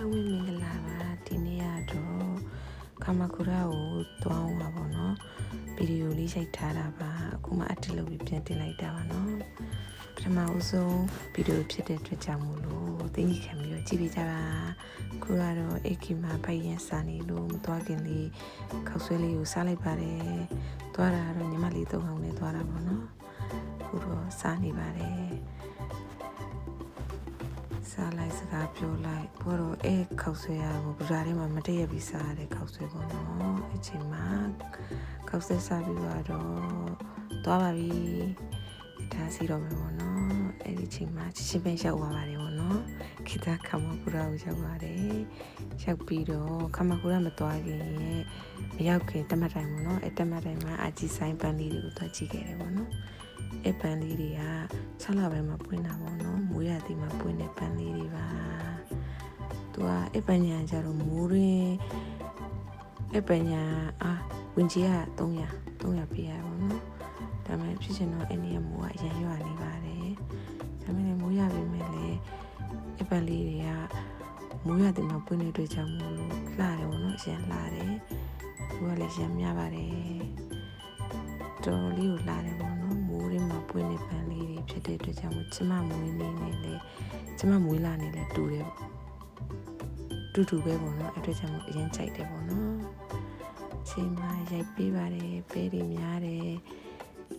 အားလုံးမင်္ဂလာပါဒီနေ့ကတော့ကာမကူရာကိုတွားအောင်ပါပေါ့နော်ဗီဒီယိုလေးရိုက်ထားတာပါအခုမှအတစ်လုပ်ပြီးပြန်တင်လိုက်တာပါနော်ပထမဦးဆုံးဗီဒီယိုဖြစ်တဲ့အတွက်ကြောင့်မို့လို့သိညီခံပြီးတော့ကြည့်ပေးကြပါခုကတော့အေကီမှာဖိုင်ရန်စာနေလို့မတွားခင်လေးခောက်ဆွဲလေးကိုစားလိုက်ပါတယ်တွားတာကတော့ညီမလေး၃အောင်နဲ့တွားတာပေါ့နော်ခုတော့စားနေပါတယ်စားလိုက်စကားပြောလိုက်ဘောတော့ခောက်ဆွဲရကိုဘူရာထဲမှာမတည့်ရပြီးစားရတဲ့ခောက်ဆွဲပေါ့နော်အချိန်မှာခောက်ဆွဲစားပြီးတော့သွားပါပြီဒါစီတော့မယ်ပေါ့နော်အဲ့ဒီချိန်မှာချင်းပဲရောက်သွားပါတယ်ပေါ့နော်ခိတာခမကူရာကိုရောက်ပါတယ်ရောက်ပြီးတော့ခမကူရာမသွားခင်ရဲ့မရောက်ခင်တမတ်တိုင်ပေါ့နော်အဲ့တမတ်တိုင်မှာအကြီးဆိုင်ပန်းလေးတွေကိုသွားကြည့်ခဲ့တယ်ပေါ့နော်အဲ့ပန်းလေးတွေက6လပိုင်းမှာပွင့်တာပေါ့နော်မိုးရသည်မှာပွင့်တဲ့ပန်းလေးတွေပါသူကအဲ့ပန်းညာကြတော့မိုးရင်းအဲ့ပန်းညာဝင်ကြီးက300ပေးရပါတော့နော်ဒါမှဖြစ်ချင်တော့အဲ့ဒီမိုးကအရန်ရွာနေပါတယ်ဒါမှလည်းမိုးရပြီမဲ့လေအဲ့ပန်းလေးတွေကမိုးရသည်မှာပွင့်တဲ့အတွက်ကြောင့်မို့လို့လှတယ်ပေါ့နော်အရန်လှတယ်သူကလည်းရန်များပါတယ်တော်လေးကိုလှတယ်ပေါ့နော်မိုးရင်းမှာပွင့်တဲ့ပန်းလေးတွေဖြစ်တဲ့အတွက်ကြောင့်ကျမမွေးနေနဲ့လေကျမမွေးလာနေလဲတူတယ်တူပဲပေါ့နော်အဲ့အတွက်ကြောင့်အရင်ကြိုက်တယ်ပေါ့နော်ချိန်မှာရိုက်ပေးပါတယ်ပဲတွေများတယ်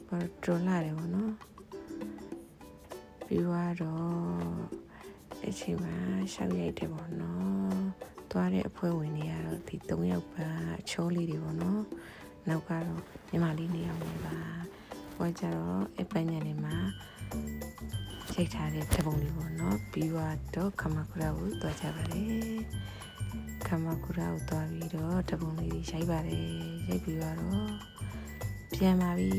ပေါ်တော်လာတယ်ပေါ့နော်ပြီးတော့အချိန်မှာရှောက်ရိုက်တယ်ပေါ့နော်သွားတဲ့အဖွဲဝင်တွေကတော့ဒီ3ယောက်ပါအချိုးလေးတွေပေါ့နော်နောက်ကတော့ညီမလေး2ယောက်ပဲပါဟောကြတော့အပန်းညံနေမှာရိုက်ထားတဲ့တပုံလေးပေါ့နော်ပြီးတော့ခမကူရာကိုတွားကြပါတယ်ခမကူရာကိုတွားပြီးတော့တပုံလေးရိုက်ပါတယ်ရိုက်ပြီးတော့ပြန်ပါပြီ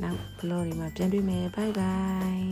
နောက်ဘလော့တွေမှာပြန်တွေ့မယ်ဘိုင်ဘိုင်